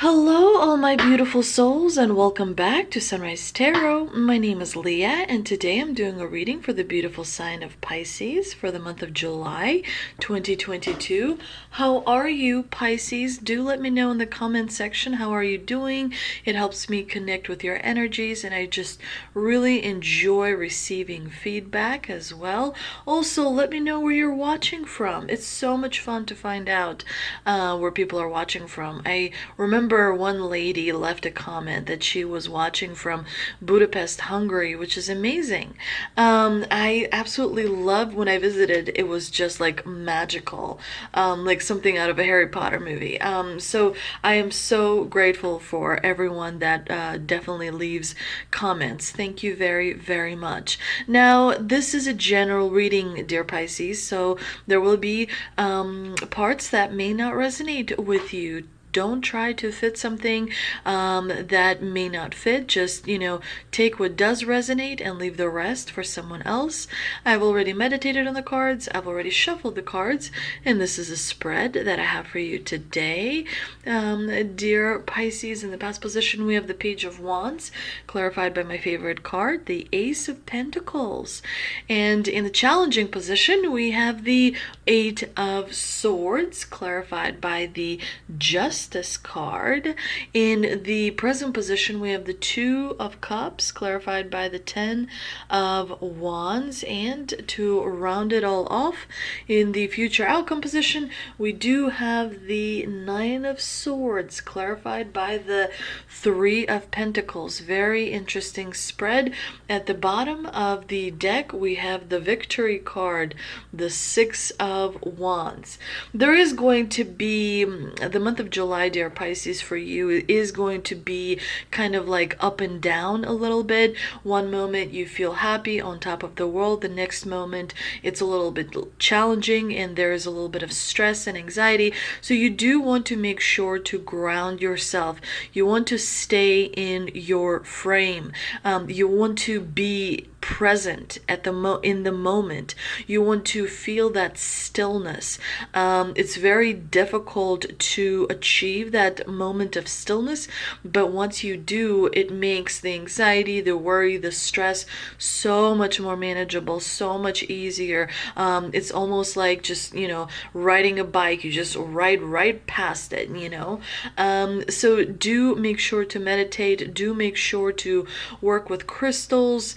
Hello, all my beautiful souls, and welcome back to Sunrise Tarot. My name is Leah, and today I'm doing a reading for the beautiful sign of Pisces for the month of July 2022. How are you, Pisces? Do let me know in the comment section. How are you doing? It helps me connect with your energies, and I just really enjoy receiving feedback as well. Also, let me know where you're watching from. It's so much fun to find out where people are watching from. I remember one lady left a comment that she was watching from Budapest, Hungary, which is amazing. I absolutely loved when I visited. It was just like magical, like something out of a Harry Potter movie. So I am so grateful for everyone that definitely leaves comments. Thank you very, very much. Now, this is a general reading, dear Pisces, so there will be parts that may not resonate with you. Don't try to fit something that may not fit. Just, take what does resonate and leave the rest for someone else. I've already meditated on the cards. I've already shuffled the cards. And this is a spread that I have for you today. Dear Pisces, in the past position, we have the Page of Wands, clarified by my favorite card, the Ace of Pentacles. And in the challenging position, we have the Eight of Swords, clarified by the Justice card. In the present position, we have the Two of Cups, clarified by the Ten of Wands. And to round it all off, in the future outcome position, we do have the Nine of Swords, clarified by the Three of Pentacles. Very interesting spread. At the bottom of the deck, we have the Victory card, the Six of Wands. There is going to be the month of July, dear Pisces, for you is going to be kind of like up and down a little bit. One moment you feel happy, on top of the world. The next moment it's a little bit challenging and there is a little bit of stress and anxiety. So you do want to make sure to ground yourself. You want to stay in your frame. You want to be present at in the moment. You want to feel that stillness. It's very difficult to achieve that moment of stillness, but once you do, it makes the anxiety, the worry, the stress so much more manageable, so much easier. It's almost like just, riding a bike. You just ride right past it, So do make sure to meditate. Do make sure to work with crystals.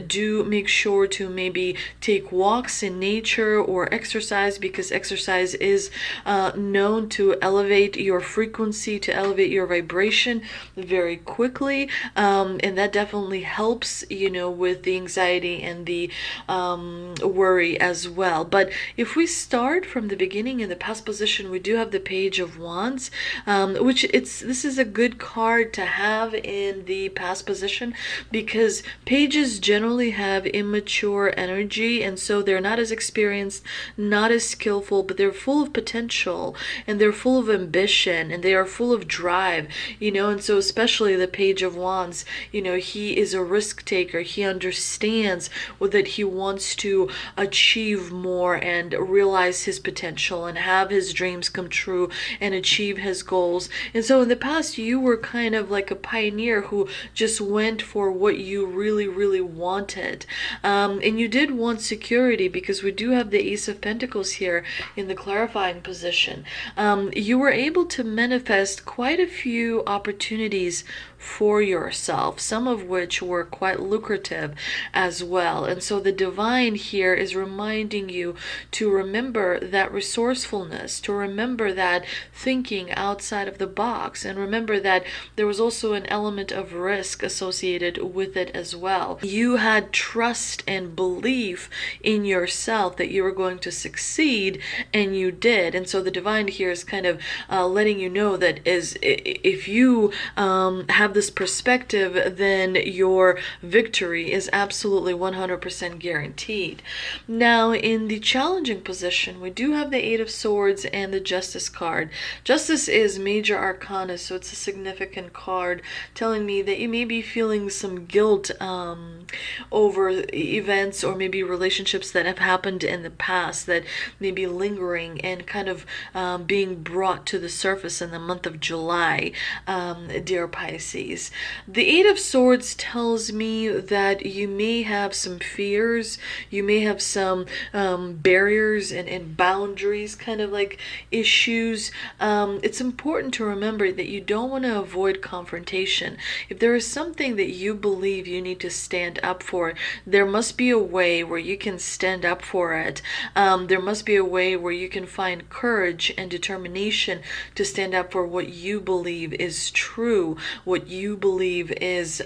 Do make sure to maybe take walks in nature or exercise, because exercise is known to elevate your frequency, to elevate your vibration very quickly, and that definitely helps, with the anxiety and the worry as well. But if we start from the beginning, in the past position, we do have the Page of Wands, which this is a good card to have in the past position, because pages generally have immature energy, and so they're not as experienced, not as skillful, but they're full of potential and they're full of ambition and they are full of drive, and so especially the Page of Wands, he is a risk taker. He understands that he wants to achieve more and realize his potential and have his dreams come true and achieve his goals. And so in the past, you were kind of like a pioneer who just went for what you really, really wanted. And you did want security, because we do have the Ace of Pentacles here in the clarifying position. You were able to manifest quite a few opportunities for yourself, some of which were quite lucrative as well. And so the divine here is reminding you to remember that resourcefulness, to remember that thinking outside of the box, and remember that there was also an element of risk associated with it as well. You had trust and belief in yourself that you were going to succeed, and you did. And so the divine here is kind of letting you know that if you have this perspective, then your victory is absolutely 100% guaranteed. Now, in the challenging position, we do have the Eight of Swords and the Justice card. Justice is major arcana, so it's a significant card, telling me that you may be feeling some guilt over events or maybe relationships that have happened in the past that may be lingering and kind of being brought to the surface in the month of July, dear Pisces. The Eight of Swords tells me that you may have some fears, you may have some barriers and boundaries, kind of like issues. It's important to remember that you don't want to avoid confrontation. If there is something that you believe you need to stand up for, there must be a way where you can stand up for it. There must be a way where you can find courage and determination to stand up for what you believe is true, what you believe is,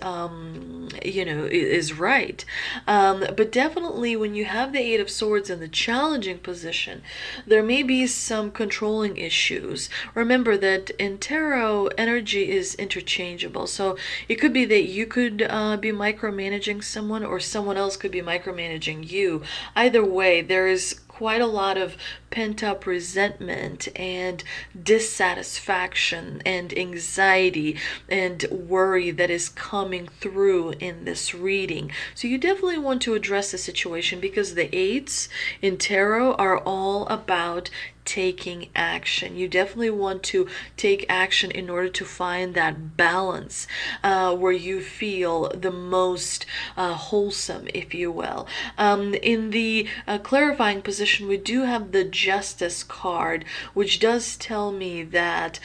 is right. But definitely when you have the Eight of Swords in the challenging position, there may be some controlling issues. Remember that in tarot, energy is interchangeable. So it could be that you could be micromanaging someone, or someone else could be micromanaging you. Either way, there is quite a lot of pent-up resentment and dissatisfaction and anxiety and worry that is coming through in this reading. So you definitely want to address the situation, because the eights in tarot are all about taking action. You definitely want to take action in order to find that balance where you feel the most wholesome, if you will. In the clarifying position, we do have the Justice card, which does tell me that,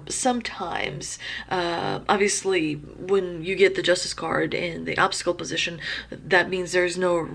sometimes, obviously, when you get the Justice card in the obstacle position, that means there's no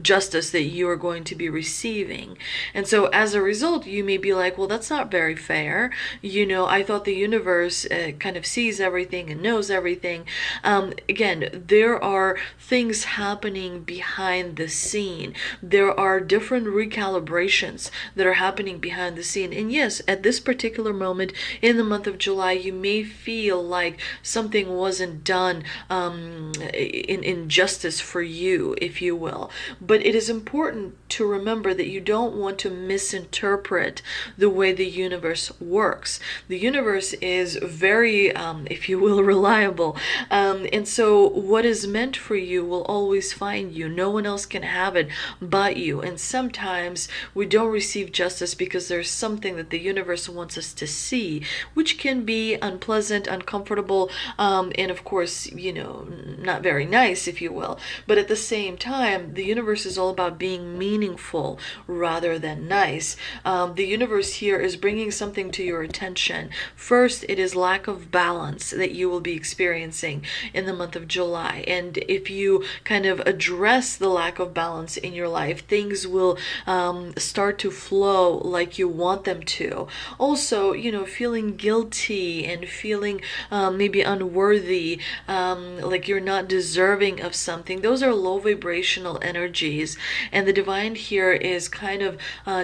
justice that you are going to be receiving. And so as a result, you may be like, well, that's not very fair. I thought the universe kind of sees everything and knows everything. Again, there are things happening behind the scene. There are different recalibrations that are happening behind the scene. And yes, at this particular moment in the month of July, you may feel like something wasn't done in justice for you, if you will. But it is important to remember that you don't want to misinterpret the way the universe works. The universe is very, if you will, reliable. And so what is meant for you will always find you. No one else can have it but you. And sometimes we don't receive justice because there's something that the universe wants us to see, which can be unpleasant, uncomfortable, and of course, not very nice, if you will. But at the same time, the universe is all about being meaningful rather than nice. The universe here is bringing something to your attention. First, it is lack of balance that you will be experiencing in the month of July. And if you kind of address the lack of balance in your life, things will start to flow like you want them to. Also, feeling guilty and feeling maybe unworthy, like you're not deserving of something. Those are low vibrational energies. And the divine here is kind of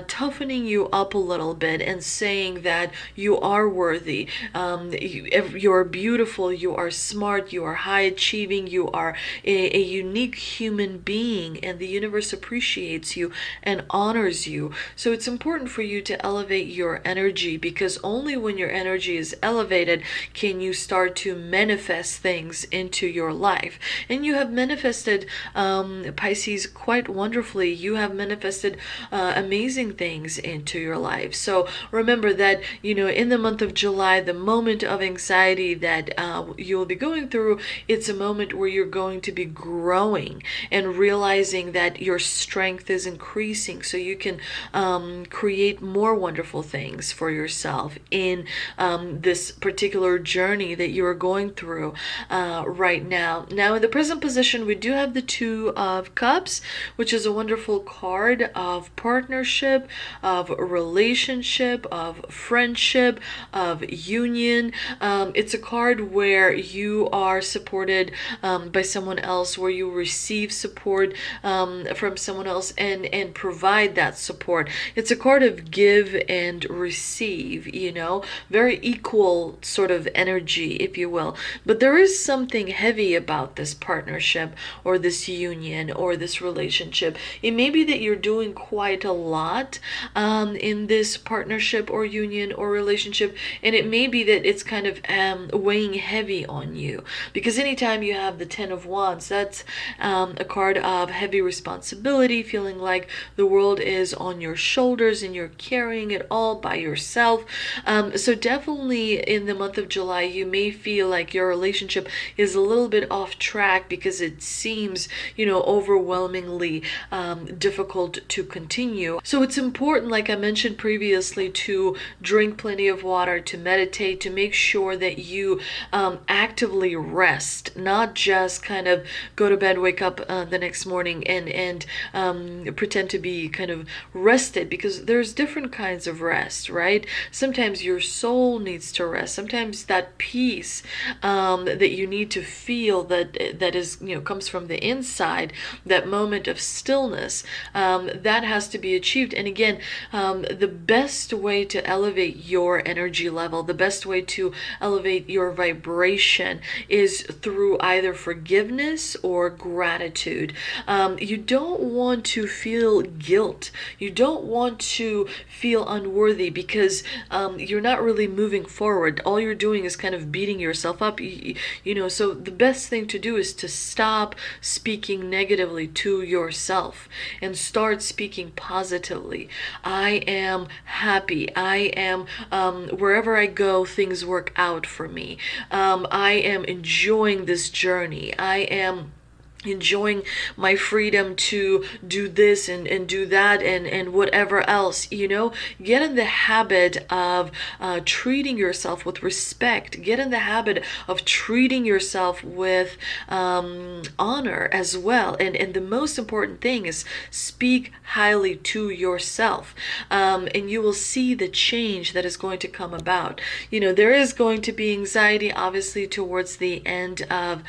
toughening you up a little bit and saying that you are worthy. You are beautiful, you are smart, you are high achieving, you are a unique human being, and the universe appreciates you and honors you. So it's important for you to elevate your energy, because only when your energy is elevated can you start to manifest things into your life. And you have manifested, Pisces, quite wonderfully. You have manifested amazing things into your life. So remember that, in the month of July, the moment of anxiety that you'll be going through, it's a moment where you're going to be growing and realizing that your strength is increasing, so you can create more wonderful things for yourself in this particular journey that you are going through right now. Now, in the present position, we do have the Two of Cups, which is a wonderful card of partnership, of relationship, of friendship, of union. It's a card where you are supported by someone else, where you receive support from someone else and provide that support. It's a card of give and receive, very equal sort of energy, if you will. But there is something heavy about this partnership or this union or this relationship. It may be that you're doing quite a lot in this partnership or union or relationship, and it may be that it's kind of weighing heavy on you, because anytime you have the Ten of Wands, that's a card of heavy responsibility, feeling like the world is on your shoulders and you're carrying it all by yourself. So definitely in the month of July, you may feel like your relationship is a little bit off track because it seems, overwhelmingly difficult to continue. So it's important, like I mentioned previously, to drink plenty of water, to meditate, to make sure that you actively rest, not just kind of go to bed, wake up the next morning and pretend to be kind of rested, because there's different kinds of rest, right? Sometimes your soul needs to rest. Sometimes that peace that you need to feel, that is, comes from the inside, that moment of stillness, that has to be achieved. And again, the best way to elevate your energy level, the best way to elevate your vibration is through either forgiveness or gratitude. You don't want to feel guilt. You don't want to feel unworthy, because you're not really moving forward. All you're doing is kind of beating yourself up. So the best thing to do is to stop speaking negatively to yourself and start speaking positively. I am happy. I am, wherever I go, things work out for me. I am enjoying this journey. I am enjoying my freedom to do this and do that and whatever else. Get in the habit of treating yourself with respect. Get in the habit of treating yourself with honor as well. And the most important thing is speak highly to yourself, and you will see the change that is going to come about. There is going to be anxiety, obviously, towards the end of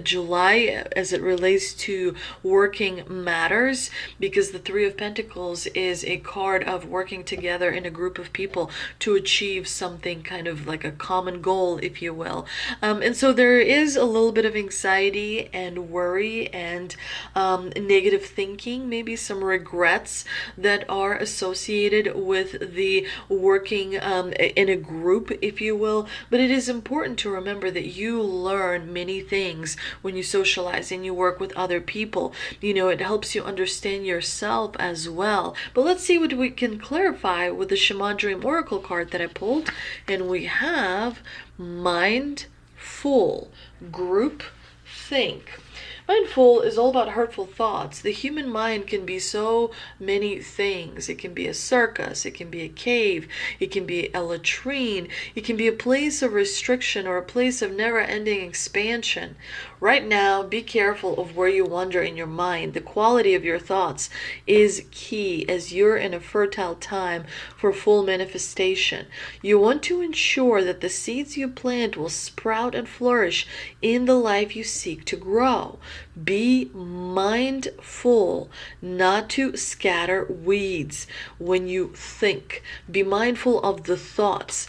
July, as it relates to working matters, because the Three of Pentacles is a card of working together in a group of people to achieve something, kind of like a common goal, if you will. And so there is a little bit of anxiety and worry and negative thinking, maybe some regrets that are associated with the working in a group, if you will. But it is important to remember that you learn many things when you socialize and you work with other people. It helps you understand yourself as well. But let's see what we can clarify with the Shaman Dream Oracle card that I pulled. And we have Mindful, Group Think. Mindful is all about hurtful thoughts. The human mind can be so many things. It can be a circus, it can be a cave, it can be a latrine, it can be a place of restriction or a place of never-ending expansion. Right now, be careful of where you wander in your mind. The quality of your thoughts is key, as you're in a fertile time for full manifestation. You want to ensure that the seeds you plant will sprout and flourish in the life you seek to grow. Be mindful not to scatter weeds when you think. Be mindful of the thoughts.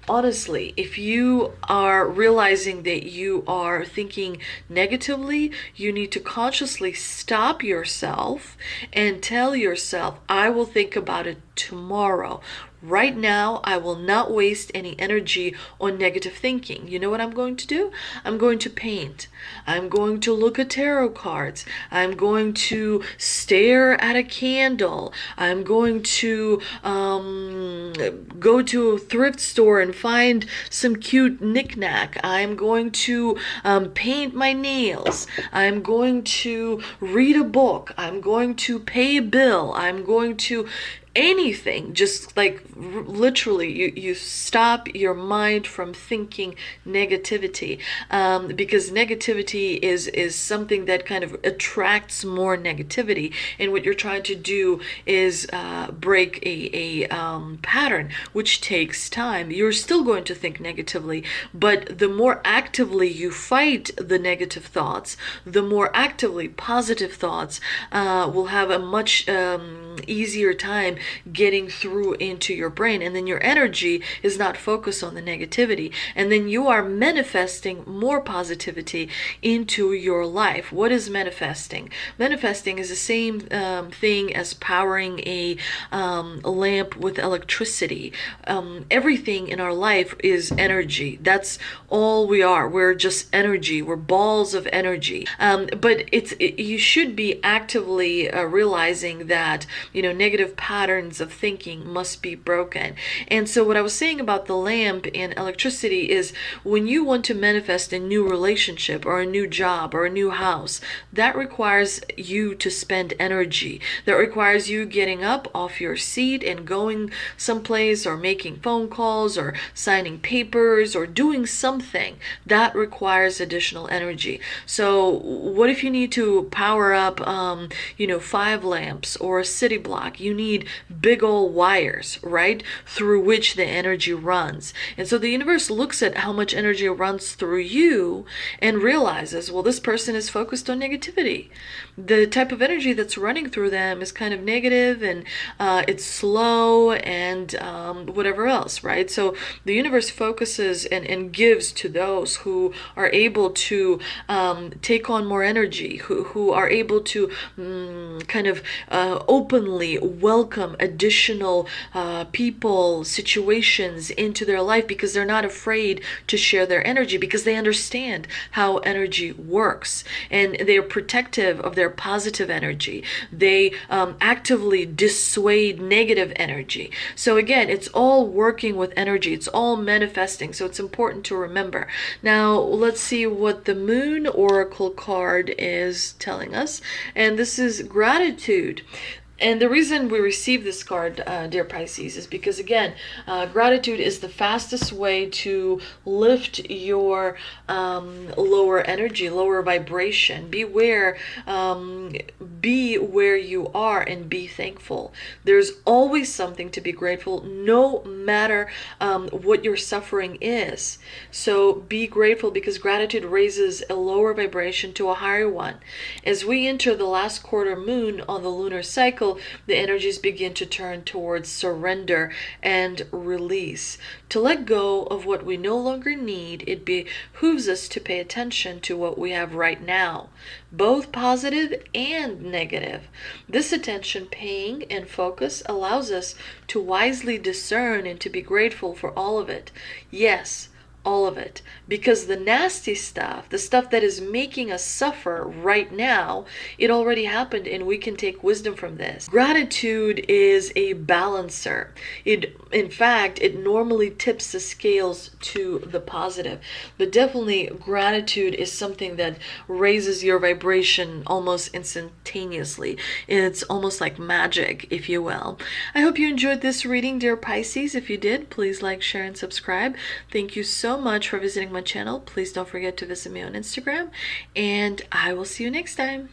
Honestly, if you are realizing that you are thinking negatively, you need to consciously stop yourself and tell yourself, I will think about it tomorrow. Right now, I will not waste any energy on negative thinking. You know what I'm going to do? I'm going to paint. I'm going to look at tarot cards. I'm going to stare at a candle. I'm going to go to a thrift store and find some cute knickknack. I'm going to paint my nails. I'm going to read a book. I'm going to pay a bill. I'm going to anything. Just like literally you stop your mind from thinking negativity, because negativity is something that kind of attracts more negativity, and what you're trying to do is break a pattern, which takes time. You're still going to think negatively, but the more actively you fight the negative thoughts, the more actively positive thoughts will have a much easier time getting through into your brain, and then your energy is not focused on the negativity, and then you are manifesting more positivity into your life. What is manifesting? Manifesting is the same thing as powering a lamp with electricity. Everything in our life is energy. That's all we are. We're just energy. We're balls of energy. But you should be actively realizing that, negative patterns of thinking must be broken. And so what I was saying about the lamp and electricity is, when you want to manifest a new relationship or a new job or a new house, that requires you to spend energy. That requires you getting up off your seat and going someplace, or making phone calls, or signing papers, or doing something that requires additional energy. So what if you need to power up 5 lamps or a city block? You need big old wires, right, through which the energy runs. And so the universe looks at how much energy runs through you and realizes, well, this person is focused on negativity. The type of energy that's running through them is kind of negative, and it's slow, and whatever else, right? So the universe focuses and gives to those who are able to take on more energy, who are able to openly welcome additional people, situations into their life, because they're not afraid to share their energy, because they understand how energy works, and they're protective of their positive energy. They actively dissuade negative energy. So again, it's all working with energy. It's all manifesting. So it's important to remember. Now, let's see what the Moon Oracle card is telling us. And this is gratitude. And the reason we receive this card, dear Pisces, is because, again, gratitude is the fastest way to lift your lower energy, lower vibration. Be where you are, and be thankful. There's always something to be grateful, no matter what your suffering is. So be grateful, because gratitude raises a lower vibration to a higher one. As we enter the last quarter moon on the lunar cycle, the energies begin to turn towards surrender and release. To let go of what we no longer need, it behooves us to pay attention to what we have right now, both positive and negative. This attention paying and focus allows us to wisely discern and to be grateful for all of it. Yes, all of it. Because the nasty stuff, the stuff that is making us suffer right now, it already happened, and we can take wisdom from this. Gratitude is a balancer. In fact, it normally tips the scales to the positive. But definitely, gratitude is something that raises your vibration almost instantaneously. It's almost like magic, if you will. I hope you enjoyed this reading, dear Pisces. If you did, please like, share, and subscribe. Thank you so much for visiting my channel. Please don't forget to visit me on Instagram, and I will see you next time.